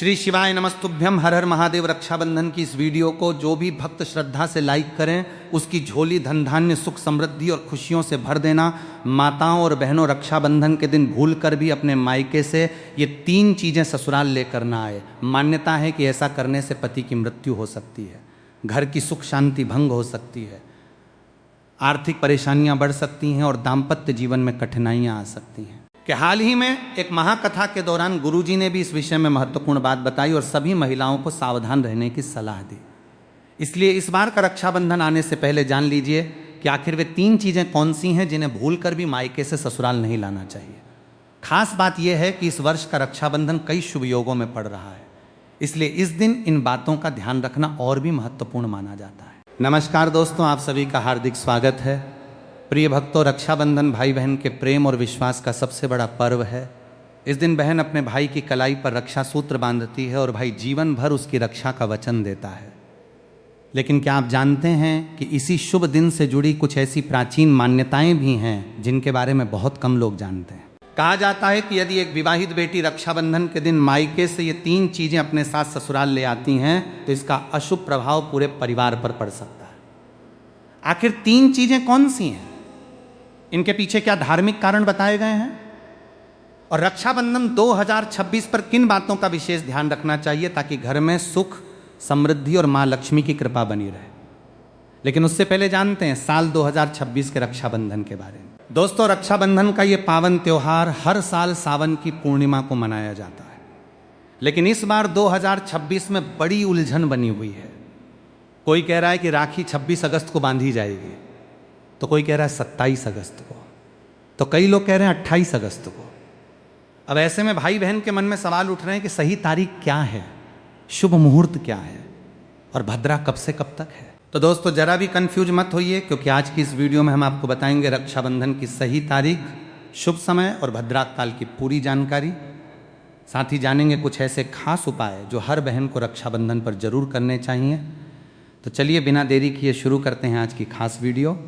श्री शिवाय नमस्तुभ्यम। हर हर महादेव। रक्षाबंधन की इस वीडियो को जो भी भक्त श्रद्धा से लाइक करें उसकी झोली धन धान्य सुख समृद्धि और खुशियों से भर देना। माताओं और बहनों, रक्षाबंधन के दिन भूल कर भी अपने मायके से ये 3 चीज़ें ससुराल लेकर ना आए। मान्यता है कि ऐसा करने से पति की मृत्यु हो सकती है, घर की सुख शांति भंग हो सकती है, आर्थिक परेशानियां बढ़ सकती हैं और दाम्पत्य जीवन में कठिनाइयां आ सकती हैं। कि हाल ही में एक महाकथा के दौरान गुरुजी ने भी इस विषय में महत्वपूर्ण बात बताई और सभी महिलाओं को सावधान रहने की सलाह दी। इसलिए इस बार का रक्षाबंधन आने से पहले जान लीजिए कि आखिर वे 3 चीज़ें कौन सी हैं जिन्हें भूल कर भी मायके से ससुराल नहीं लाना चाहिए। खास बात यह है कि इस वर्ष का रक्षाबंधन कई शुभ योगों में पड़ रहा है, इसलिए इस दिन इन बातों का ध्यान रखना और भी महत्वपूर्ण माना जाता है। नमस्कार दोस्तों, आप सभी का हार्दिक स्वागत है। प्रिय भक्तों, रक्षाबंधन भाई बहन के प्रेम और विश्वास का सबसे बड़ा पर्व है। इस दिन बहन अपने भाई की कलाई पर रक्षा सूत्र बांधती है और भाई जीवन भर उसकी रक्षा का वचन देता है। लेकिन क्या आप जानते हैं कि इसी शुभ दिन से जुड़ी कुछ ऐसी प्राचीन मान्यताएं भी हैं जिनके बारे में बहुत कम लोग जानते हैं। कहा जाता है कि यदि एक विवाहित बेटी रक्षाबंधन के दिन मायके से ये 3 चीज़ें अपने साथ ससुराल ले आती हैं तो इसका अशुभ प्रभाव पूरे परिवार पर पड़ सकता है। आखिर 3 चीज़ें कौन सी हैं? इनके पीछे क्या धार्मिक कारण बताए गए हैं? और रक्षाबंधन 2026 पर किन बातों का विशेष ध्यान रखना चाहिए ताकि घर में सुख समृद्धि और माँ लक्ष्मी की कृपा बनी रहे। लेकिन उससे पहले जानते हैं साल 2026 के रक्षाबंधन के बारे में। दोस्तों, रक्षाबंधन का ये पावन त्योहार हर साल सावन की पूर्णिमा को मनाया जाता है, लेकिन इस बार 2026 में बड़ी उलझन बनी हुई है। कोई कह रहा है कि राखी 26 अगस्त को बांधी जाएगी, तो कोई कह रहा है 27 अगस्त को, तो कई लोग कह रहे हैं 28 अगस्त को। अब ऐसे में भाई बहन के मन में सवाल उठ रहे हैं कि सही तारीख क्या है, शुभ मुहूर्त क्या है और भद्रा कब से कब तक है। तो दोस्तों, जरा भी कंफ्यूज मत होइए, क्योंकि आज की इस वीडियो में हम आपको बताएंगे रक्षाबंधन की सही तारीख, शुभ समय और भद्रा काल की पूरी जानकारी। साथ ही जानेंगे कुछ ऐसे खास उपाय जो हर बहन को रक्षाबंधन पर जरूर करने चाहिए। तो चलिए बिना देरी किए शुरू करते हैं आज की खास वीडियो।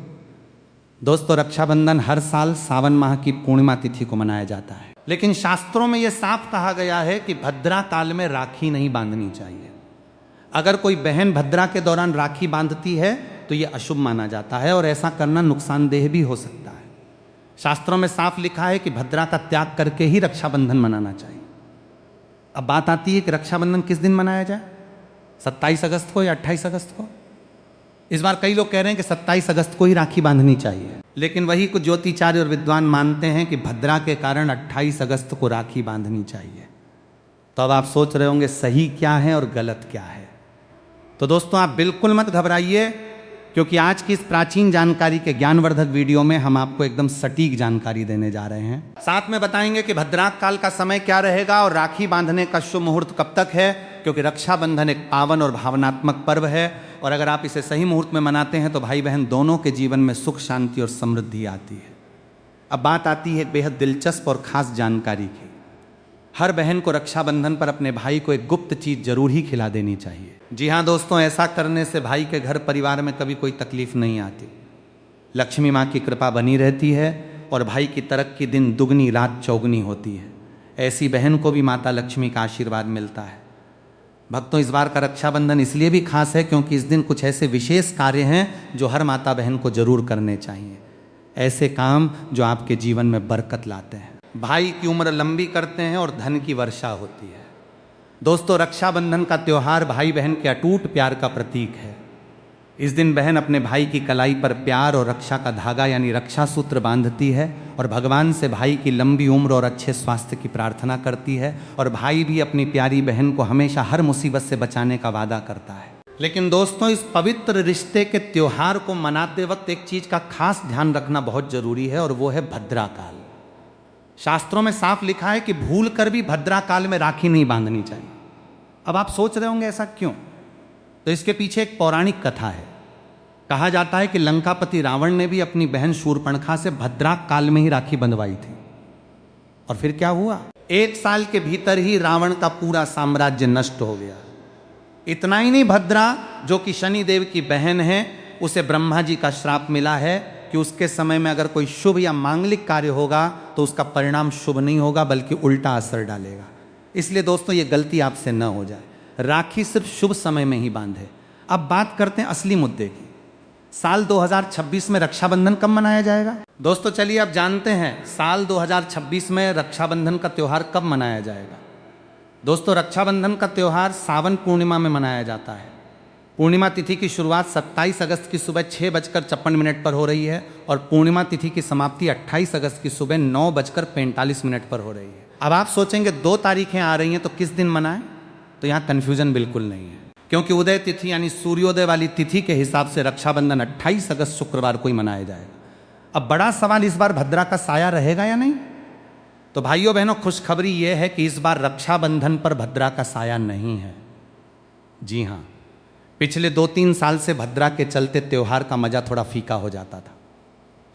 दोस्तों, रक्षाबंधन हर साल सावन माह की पूर्णिमा तिथि को मनाया जाता है, लेकिन शास्त्रों में यह साफ कहा गया है कि भद्रा काल में राखी नहीं बांधनी चाहिए। अगर कोई बहन भद्रा के दौरान राखी बांधती है तो यह अशुभ माना जाता है और ऐसा करना नुकसानदेह भी हो सकता है। शास्त्रों में साफ लिखा है कि भद्रा का त्याग करके ही रक्षाबंधन मनाना चाहिए। अब बात आती है कि रक्षाबंधन किस दिन मनाया जाए, 27 अगस्त को या 28 अगस्त को। इस बार कई लोग कह रहे हैं कि 27 अगस्त को ही राखी बांधनी चाहिए, लेकिन वही कुछ ज्योतिचार्य और विद्वान मानते हैं कि भद्रा के कारण 28 अगस्त को राखी बांधनी चाहिए। तो अब आप सोच रहे होंगे सही क्या है और गलत क्या है। तो दोस्तों, आप बिल्कुल मत घबराइए, क्योंकि आज की इस प्राचीन जानकारी के ज्ञानवर्धक वीडियो में हम आपको एकदम सटीक जानकारी देने जा रहे हैं। साथ में बताएंगे कि भद्रा काल का समय क्या रहेगा और राखी बांधने का शुभ मुहूर्त कब तक है, क्योंकि रक्षाबंधन एक पावन और भावनात्मक पर्व है और अगर आप इसे सही मुहूर्त में मनाते हैं तो भाई बहन दोनों के जीवन में सुख शांति और समृद्धि आती है। अब बात आती है बेहद दिलचस्प और खास जानकारी की। हर बहन को रक्षाबंधन पर अपने भाई को एक गुप्त चीज जरूर ही खिला देनी चाहिए। जी हाँ दोस्तों, ऐसा करने से भाई के घर परिवार में कभी कोई तकलीफ नहीं आती, लक्ष्मी माँ की कृपा बनी रहती है और भाई की तरक्की दिन दुगनी रात चौगुनी होती है। ऐसी बहन को भी माता लक्ष्मी का आशीर्वाद मिलता है। भक्तों, इस बार का रक्षाबंधन इसलिए भी खास है क्योंकि इस दिन कुछ ऐसे विशेष कार्य हैं जो हर माता बहन को जरूर करने चाहिए। ऐसे काम जो आपके जीवन में बरकत लाते हैं, भाई की उम्र लंबी करते हैं और धन की वर्षा होती है। दोस्तों, रक्षाबंधन का त्यौहार भाई बहन के अटूट प्यार का प्रतीक है। इस दिन बहन अपने भाई की कलाई पर प्यार और रक्षा का धागा यानी रक्षा सूत्र बांधती है और भगवान से भाई की लंबी उम्र और अच्छे स्वास्थ्य की प्रार्थना करती है और भाई भी अपनी प्यारी बहन को हमेशा हर मुसीबत से बचाने का वादा करता है। लेकिन दोस्तों, इस पवित्र रिश्ते के त्योहार को मनाते वक्त एक चीज का खास ध्यान रखना बहुत जरूरी है और वो है भद्रा काल। शास्त्रों में साफ लिखा है कि भूल कर भी भद्रा काल में राखी नहीं बांधनी चाहिए। अब आप सोच रहे होंगे ऐसा क्यों? तो इसके पीछे एक पौराणिक कथा है। कहा जाता है कि लंकापति रावण ने भी अपनी बहन शूर्पणखा से भद्रा काल में ही राखी बंधवाई थी और फिर क्या हुआ, 1 साल के भीतर ही रावण का पूरा साम्राज्य नष्ट हो गया। इतना ही नहीं, भद्रा जो कि शनि देव की बहन है, उसे ब्रह्मा जी का श्राप मिला है कि उसके समय में अगर कोई शुभ या मांगलिक कार्य होगा तो उसका परिणाम शुभ नहीं होगा बल्कि उल्टा असर डालेगा। इसलिए दोस्तों ये गलती आपसे न हो जाए। राखी सिर्फ शुभ समय में ही बांधे। अब बात करते हैं असली मुद्दे की। साल 2026 में रक्षाबंधन कब मनाया जाएगा? दोस्तों चलिए अब जानते हैं साल 2026 में रक्षाबंधन का त्यौहार कब मनाया जाएगा। दोस्तों रक्षाबंधन का त्यौहार सावन पूर्णिमा में मनाया जाता है। पूर्णिमा तिथि की शुरुआत 27 अगस्त की सुबह 6:56 पर हो रही है और पूर्णिमा तिथि की समाप्ति 28 अगस्त की सुबह 9:45 पर हो रही है। अब आप सोचेंगे 2 तारीखें आ रही हैं तो किस दिन मनाएं? तो यहाँ कन्फ्यूजन बिल्कुल नहीं है, क्योंकि उदय तिथि यानी सूर्योदय वाली तिथि के हिसाब से रक्षाबंधन 28 अगस्त शुक्रवार को ही मनाया जाएगा। अब बड़ा सवाल इस बार भद्रा का साया रहेगा या नहीं? तो भाइयों बहनों खुशखबरी यह है कि इस बार रक्षाबंधन पर भद्रा का साया नहीं है। जी हाँ, पिछले 2-3 साल से भद्रा के चलते त्यौहार का मजा थोड़ा फीका हो जाता था,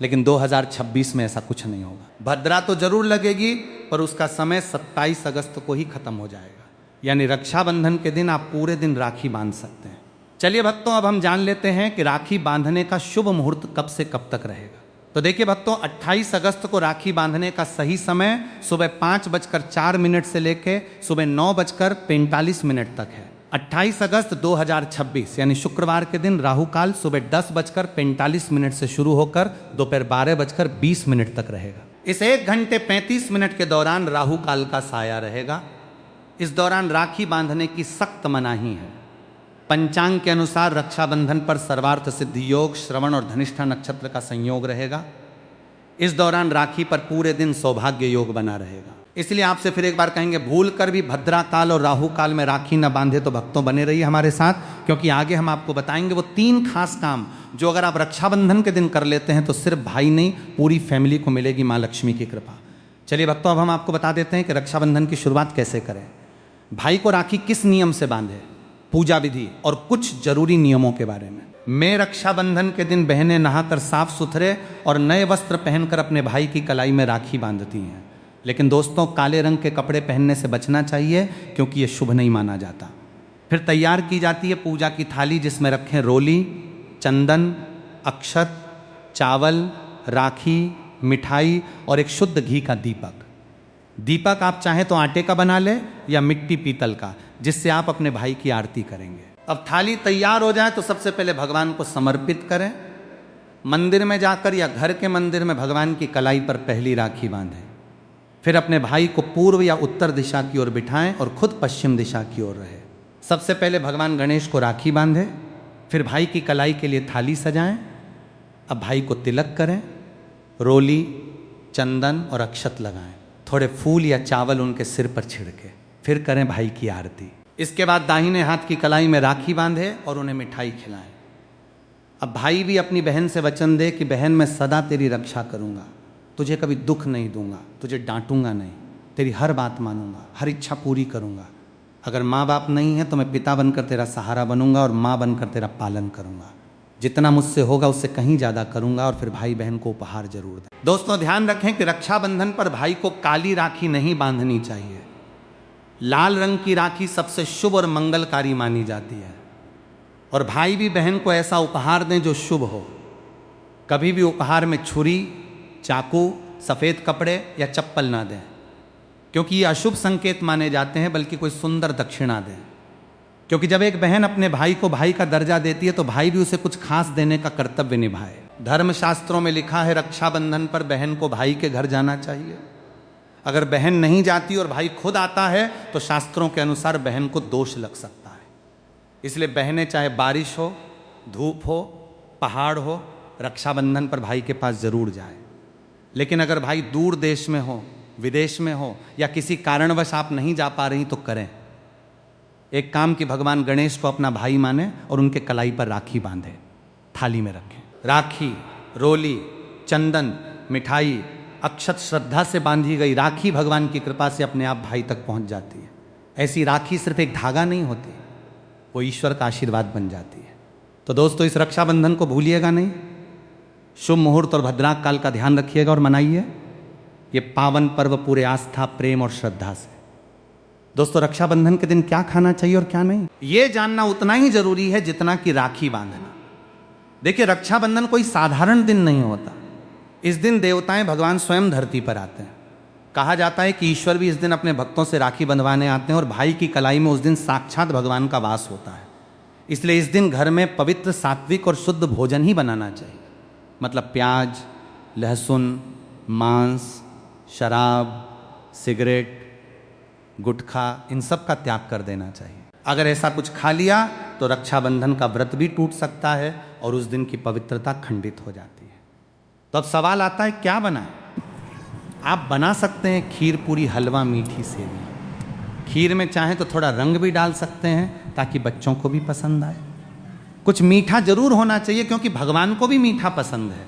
लेकिन 2026 में ऐसा कुछ नहीं होगा। भद्रा तो जरूर लगेगी पर उसका समय 27 अगस्त को ही खत्म हो जाएगा, यानी रक्षाबंधन के दिन आप पूरे दिन राखी बांध सकते हैं। चलिए भक्तों अब हम जान लेते हैं कि राखी बांधने का शुभ मुहूर्त कब से कब तक रहेगा। तो देखिए भक्तों 28 अगस्त को राखी बांधने का सही समय सुबह 5:04 से लेके सुबह 9:45 तक है। 28 अगस्त 2026 यानी शुक्रवार के दिन राहु काल सुबह 10:45 से शुरू होकर दोपहर 12:20 तक रहेगा। इस 1 घंटे 35 मिनट के दौरान राहु काल का साया रहेगा। इस दौरान राखी बांधने की सख्त मनाही है। पंचांग के अनुसार रक्षाबंधन पर सर्वार्थ सिद्धि योग, श्रवण और धनिष्ठा नक्षत्र का संयोग रहेगा। इस दौरान राखी पर पूरे दिन सौभाग्य योग बना रहेगा। इसलिए आपसे फिर एक बार कहेंगे, भूल कर भी भद्रा काल और राहु काल में राखी न बांधे तो भक्तों बने रहिए हमारे साथ, क्योंकि आगे हम आपको बताएंगे वो 3 खास काम जो अगर आप रक्षाबंधन के दिन कर लेते हैं तो सिर्फ भाई नहीं पूरी फैमिली को मिलेगी माँ लक्ष्मी की कृपा। चलिए भक्तों अब हम आपको बता देते हैं कि रक्षाबंधन की शुरुआत कैसे करें। भाई को राखी किस नियम से बांधे, पूजा विधि और कुछ जरूरी नियमों के बारे में रक्षाबंधन के दिन बहनें नहाकर साफ सुथरे और नए वस्त्र पहनकर अपने भाई की कलाई में राखी बांधती हैं। लेकिन दोस्तों काले रंग के कपड़े पहनने से बचना चाहिए, क्योंकि ये शुभ नहीं माना जाता। फिर तैयार की जाती है पूजा की थाली, जिसमें रखें रोली, चंदन, अक्षत, चावल, राखी, मिठाई और एक शुद्ध घी का दीपक। दीपक आप चाहें तो आटे का बना ले या मिट्टी पीतल का, जिससे आप अपने भाई की आरती करेंगे। अब थाली तैयार हो जाए तो सबसे पहले भगवान को समर्पित करें। मंदिर में जाकर या घर के मंदिर में भगवान की कलाई पर पहली राखी बांधें। फिर अपने भाई को पूर्व या उत्तर दिशा की ओर बिठाएं और खुद पश्चिम दिशा की ओर रहे। सबसे पहले भगवान गणेश को राखी बांधें, फिर भाई की कलाई के लिए थाली सजाएं। अब भाई को तिलक करें, रोली, चंदन और अक्षत लगाएं, थोड़े फूल या चावल उनके सिर पर छिड़के, फिर करें भाई की आरती। इसके बाद दाहिने हाथ की कलाई में राखी बांधे और उन्हें मिठाई खिलाएं। अब भाई भी अपनी बहन से वचन दे कि बहन मैं सदा तेरी रक्षा करूंगा, तुझे कभी दुख नहीं दूंगा, तुझे डांटूंगा नहीं, तेरी हर बात मानूंगा, हर इच्छा पूरी करूंगा। अगर माँ बाप नहीं है तो मैं पिता बनकर तेरा सहारा बनूंगा और माँ बनकर तेरा पालन करूंगा। जितना मुझसे होगा उससे कहीं ज़्यादा करूंगा। और फिर भाई बहन को उपहार जरूर दें। दोस्तों ध्यान रखें कि रक्षाबंधन पर भाई को काली राखी नहीं बांधनी चाहिए। लाल रंग की राखी सबसे शुभ और मंगलकारी मानी जाती है। और भाई भी बहन को ऐसा उपहार दें जो शुभ हो। कभी भी उपहार में छुरी, चाकू, सफ़ेद कपड़े या चप्पल ना दें, क्योंकि ये अशुभ संकेत माने जाते हैं, बल्कि कोई सुंदर दक्षिणा दें। क्योंकि जब एक बहन अपने भाई को भाई का दर्जा देती है तो भाई भी उसे कुछ खास देने का कर्तव्य निभाए। धर्मशास्त्रों में लिखा है रक्षाबंधन पर बहन को भाई के घर जाना चाहिए। अगर बहन नहीं जाती और भाई खुद आता है तो शास्त्रों के अनुसार बहन को दोष लग सकता है। इसलिए बहनें चाहे बारिश हो, धूप हो, पहाड़ हो, रक्षाबंधन पर भाई के पास जरूर जाए। लेकिन अगर भाई दूर देश में हो, विदेश में हो या किसी कारणवश आप नहीं जा पा रही तो करें एक काम कि भगवान गणेश को अपना भाई माने और उनके कलाई पर राखी बांधे, थाली में रखें। राखी, रोली, चंदन, मिठाई, अक्षत श्रद्धा से बांधी गई राखी भगवान की कृपा से अपने आप भाई तक पहुंच जाती है। ऐसी राखी सिर्फ एक धागा नहीं होती, वो ईश्वर का आशीर्वाद बन जाती है। तो दोस्तों इस रक्षाबंधन को भूलिएगा नहीं। शुभ मुहूर्त और भद्राक काल का ध्यान रखिएगा और मनाइए ये पावन पर्व पूरे आस्था, प्रेम और श्रद्धा से। दोस्तों रक्षाबंधन के दिन क्या खाना चाहिए और क्या नहीं, ये जानना उतना ही जरूरी है जितना कि राखी बांधना। देखिए रक्षाबंधन कोई साधारण दिन नहीं होता। इस दिन देवताएं भगवान स्वयं धरती पर आते हैं। कहा जाता है कि ईश्वर भी इस दिन अपने भक्तों से राखी बंधवाने आते हैं और भाई की कलाई में उस दिन साक्षात भगवान का वास होता है। इसलिए इस दिन घर में पवित्र, सात्विक और शुद्ध भोजन ही बनाना चाहिए। मतलब प्याज, लहसुन, मांस, शराब, सिगरेट, गुटखा, इन सब का त्याग कर देना चाहिए। अगर ऐसा कुछ खा लिया तो रक्षाबंधन का व्रत भी टूट सकता है और उस दिन की पवित्रता खंडित हो जाती है। तो अब सवाल आता है, क्या बनाएं? आप बना सकते हैं खीर पूरी, हलवा, मीठी सेवई। खीर में चाहें तो थोड़ा रंग भी डाल सकते हैं ताकि बच्चों को भी पसंद आए। कुछ मीठा जरूर होना चाहिए क्योंकि भगवान को भी मीठा पसंद है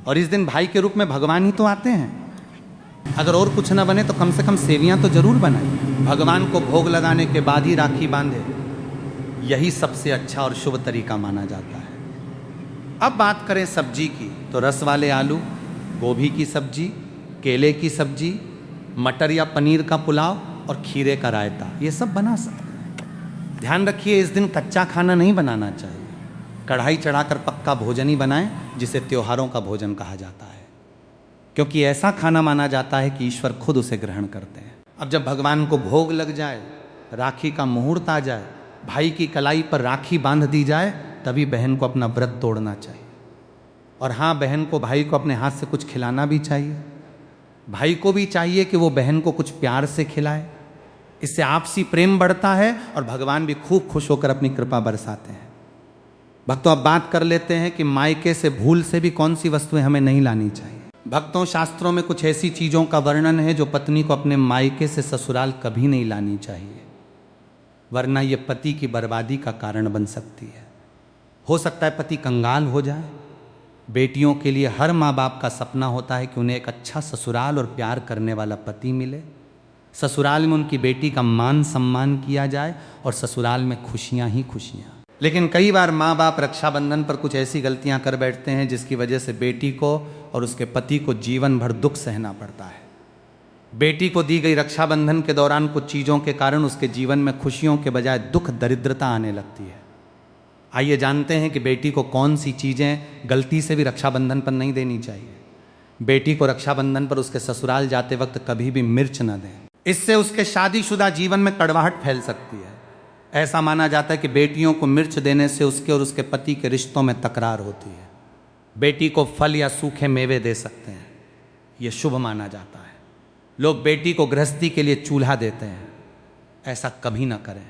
और इस दिन भाई के रूप में भगवान ही तो आते हैं। अगर और कुछ ना बने तो कम से कम सेवियां तो जरूर बनाएं। भगवान को भोग लगाने के बाद ही राखी बांधे, यही सबसे अच्छा और शुभ तरीका माना जाता है। अब बात करें सब्जी की, तो रस वाले आलू, गोभी की सब्जी, केले की सब्जी, मटर या पनीर का पुलाव और खीरे का रायता, ये सब बना सकते हैं। ध्यान रखिए, इस दिन कच्चा खाना नहीं बनाना चाहिए। कढ़ाई चढ़ाकर पक्का भोजन ही बनाएं, जिसे त्योहारों का भोजन कहा जाता है, क्योंकि ऐसा खाना माना जाता है कि ईश्वर खुद उसे ग्रहण करते हैं। अब जब भगवान को भोग लग जाए, राखी का मुहूर्त आ जाए, भाई की कलाई पर राखी बांध दी जाए, तभी बहन को अपना व्रत तोड़ना चाहिए। और हाँ, बहन को भाई को अपने हाथ से कुछ खिलाना भी चाहिए। भाई को भी चाहिए कि वो बहन को कुछ प्यार से खिलाए। इससे आपसी प्रेम बढ़ता है और भगवान भी खूब खुश होकर अपनी कृपा बरसाते हैं। भक्तों, अब बात कर लेते हैं कि मायके से भूल से भी कौन सी वस्तुएं हमें नहीं लानी चाहिए। भक्तों, शास्त्रों में कुछ ऐसी चीज़ों का वर्णन है जो पत्नी को अपने मायके से ससुराल कभी नहीं लानी चाहिए, वरना ये पति की बर्बादी का कारण बन सकती है। हो सकता है पति कंगाल हो जाए। बेटियों के लिए हर माँ बाप का सपना होता है कि उन्हें एक अच्छा ससुराल और प्यार करने वाला पति मिले, ससुराल में उनकी बेटी का मान सम्मान किया जाए और ससुराल में खुशियाँ ही खुशियाँ। लेकिन कई बार माँ बाप रक्षाबंधन पर कुछ ऐसी गलतियाँ कर बैठते हैं जिसकी वजह से बेटी को और उसके पति को जीवन भर दुख सहना पड़ता है। बेटी को दी गई रक्षाबंधन के दौरान कुछ चीज़ों के कारण उसके जीवन में खुशियों के बजाय दुख, दरिद्रता आने लगती है। आइए जानते हैं कि बेटी को कौन सी चीज़ें गलती से भी रक्षाबंधन पर नहीं देनी चाहिए। बेटी को रक्षाबंधन पर उसके ससुराल जाते वक्त कभी भी मिर्च न दें, इससे उसके शादीशुदा जीवन में कड़वाहट फैल सकती है। ऐसा माना जाता है कि बेटियों को मिर्च देने से उसके और उसके पति के रिश्तों में तकरार होती है। बेटी को फल या सूखे मेवे दे सकते हैं, यह शुभ माना जाता है। लोग बेटी को गृहस्थी के लिए चूल्हा देते हैं, ऐसा कभी ना करें।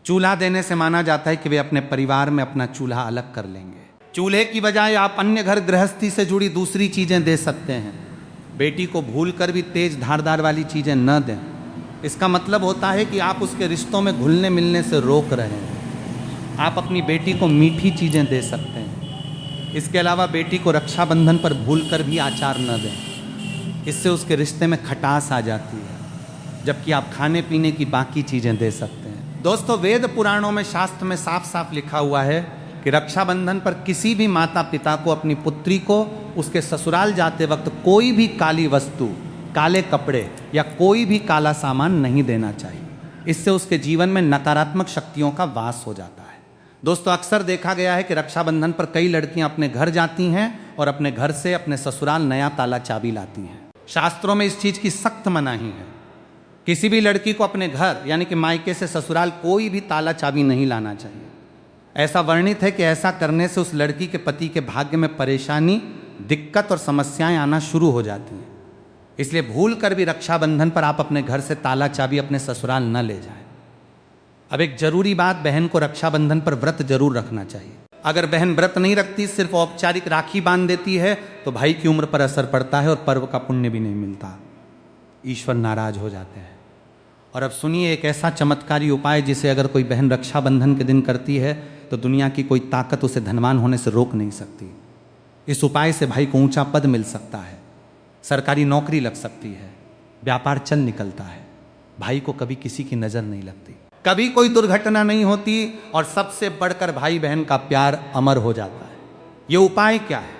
चूल्हा देने से माना जाता है कि वे अपने परिवार में अपना चूल्हा अलग कर लेंगे। चूल्हे की बजाय आप अन्य घर गृहस्थी से जुड़ी दूसरी चीज़ें दे सकते हैं। बेटी को भूलकर भी तेज धारदार वाली चीज़ें न दें। इसका मतलब होता है कि आप उसके रिश्तों में घुलने मिलने से रोक रहे हैं। आप अपनी बेटी को मीठी चीज़ें दे सकते हैं। इसके अलावा बेटी को रक्षाबंधन पर भूलकर भी आचार न दें, इससे उसके रिश्ते में खटास आ जाती है, जबकि आप खाने पीने की बाकी चीज़ें दे सकते हैं। दोस्तों, वेद पुराणों में, शास्त्र में साफ साफ लिखा हुआ है कि रक्षाबंधन पर किसी भी माता पिता को अपनी पुत्री को उसके ससुराल जाते वक्त कोई भी काली वस्तु, काले कपड़े या कोई भी काला सामान नहीं देना चाहिए। इससे उसके जीवन में नकारात्मक शक्तियों का वास हो जाता है। दोस्तों, अक्सर देखा गया है कि रक्षाबंधन पर कई लड़कियां अपने घर जाती हैं और अपने घर से अपने ससुराल नया ताला चाबी लाती हैं। शास्त्रों में इस चीज़ की सख्त मनाही है। किसी भी लड़की को अपने घर यानी कि मायके से ससुराल कोई भी ताला चाबी नहीं लाना चाहिए। ऐसा वर्णित है कि ऐसा करने से उस लड़की के पति के भाग्य में परेशानी, दिक्कत और समस्याएं आना शुरू हो जाती हैं। इसलिए भूल कर भी रक्षाबंधन पर आप अपने घर से ताला चाबी अपने ससुराल न ले जाएं। अब एक जरूरी बात, बहन को रक्षाबंधन पर व्रत जरूर रखना चाहिए। अगर बहन व्रत नहीं रखती, सिर्फ औपचारिक राखी बांध देती है, तो भाई की उम्र पर असर पड़ता है और पर्व का पुण्य भी नहीं मिलता। ईश्वर नाराज हो जाते हैं। और अब सुनिए एक ऐसा चमत्कारी उपाय जिसे अगर कोई बहन रक्षाबंधन के दिन करती है तो दुनिया की कोई ताकत उसे धनवान होने से रोक नहीं सकती। इस उपाय से भाई को ऊंचा पद मिल सकता है, सरकारी नौकरी लग सकती है, व्यापार चल निकलता है, भाई को कभी किसी की नज़र नहीं लगती, कभी कोई दुर्घटना नहीं होती और सबसे बढ़कर भाई बहन का प्यार अमर हो जाता है। ये उपाय क्या है,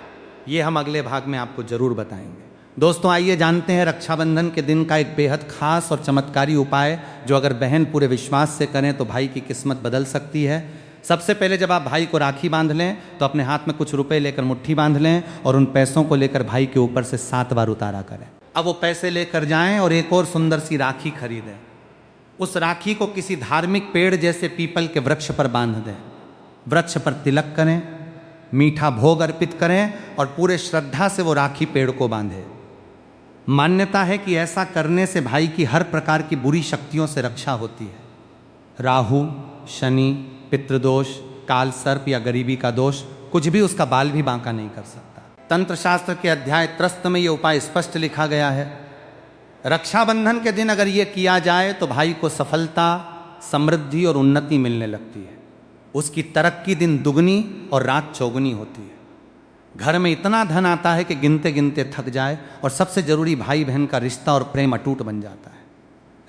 ये हम अगले भाग में आपको जरूर बताएंगे। दोस्तों, आइए जानते हैं रक्षाबंधन के दिन का एक बेहद खास और चमत्कारी उपाय जो अगर बहन पूरे विश्वास से करें तो भाई की किस्मत बदल सकती है। सबसे पहले जब आप भाई को राखी बांध लें तो अपने हाथ में कुछ रुपए लेकर मुट्ठी बांध लें और उन पैसों को लेकर भाई के ऊपर से 7 बार उतारा करें। अब वो पैसे लेकर जाएं और एक और सुंदर सी राखी खरीदें, उस राखी को किसी धार्मिक पेड़ जैसे पीपल के वृक्ष पर बांध दें, वृक्ष पर तिलक करें, मीठा भोग अर्पित करें और पूरे श्रद्धा से वो राखी पेड़ को बांधे। मान्यता है कि ऐसा करने से भाई की हर प्रकार की बुरी शक्तियों से रक्षा होती है। राहु, शनि, पितृदोष, काल सर्प या गरीबी का दोष, कुछ भी उसका बाल भी बांका नहीं कर सकता। तंत्र शास्त्र के अध्याय त्रस्त में ये उपाय स्पष्ट लिखा गया है। रक्षाबंधन के दिन अगर ये किया जाए तो भाई को सफलता, समृद्धि और उन्नति मिलने लगती है। उसकी तरक्की दिन दुगनी और रात चौगुनी होती है। घर में इतना धन आता है कि गिनते गिनते थक जाए, और सबसे जरूरी भाई बहन का रिश्ता और प्रेम अटूट बन जाता है।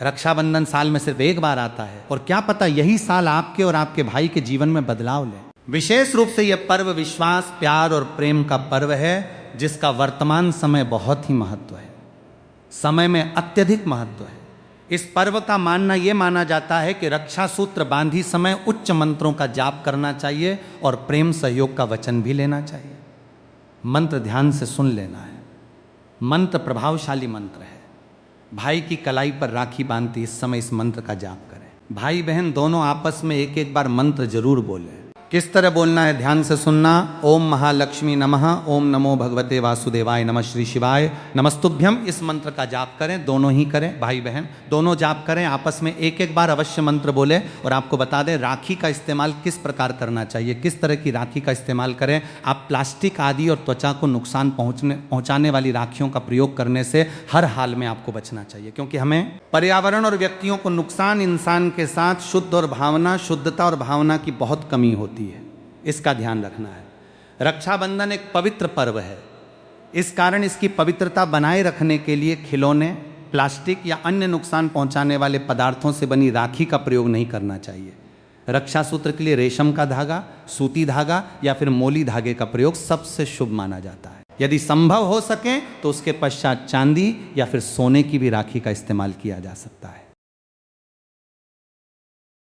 रक्षाबंधन साल में सिर्फ एक बार आता है, और क्या पता यही साल आपके और आपके भाई के जीवन में बदलाव ले। विशेष रूप से यह पर्व विश्वास, प्यार और प्रेम का पर्व है, जिसका वर्तमान समय बहुत ही महत्व है। समय में अत्यधिक महत्व है। इस पर्व का मानना यह माना जाता है कि रक्षा सूत्र बांधी समय उच्च मंत्रों का जाप करना चाहिए और प्रेम सहयोग का वचन भी लेना चाहिए। मंत्र ध्यान से सुन लेना है। मंत्र प्रभावशाली मंत्र है। भाई की कलाई पर राखी बांधती इस समय इस मंत्र का जाप करें। भाई बहन दोनों आपस में एक एक बार मंत्र जरूर बोलें। किस तरह बोलना है ध्यान से सुनना। ओम महालक्ष्मी नमः, ओम नमो भगवते वासुदेवाय, नमः श्री शिवाय, नमस्तुभ्यम। इस मंत्र का जाप करें, दोनों ही करें, भाई बहन दोनों जाप करें। आपस में एक एक बार अवश्य मंत्र बोले। और आपको बता दें राखी का इस्तेमाल किस प्रकार करना चाहिए, किस तरह की राखी का इस्तेमाल करें। आप प्लास्टिक आदि और त्वचा को नुकसान पहुंचाने वाली राखियों का प्रयोग करने से हर हाल में आपको बचना चाहिए, क्योंकि हमें पर्यावरण और व्यक्तियों को नुकसान, इंसान के साथ शुद्ध और भावना, शुद्धता और भावना की बहुत कमी होती है। इसका ध्यान रखना है। रक्षाबंधन एक पवित्र पर्व है, इस कारण इसकी पवित्रता बनाए रखने के लिए खिलौने, प्लास्टिक या अन्य नुकसान पहुंचाने वाले पदार्थों से बनी राखी का प्रयोग नहीं करना चाहिए। रक्षा सूत्र के लिए रेशम का धागा, सूती धागा या फिर मोली धागे का प्रयोग सबसे शुभ माना जाता है। यदि संभव हो सके तो उसके पश्चात चांदी या फिर सोने की भी राखी का इस्तेमाल किया जा सकता है।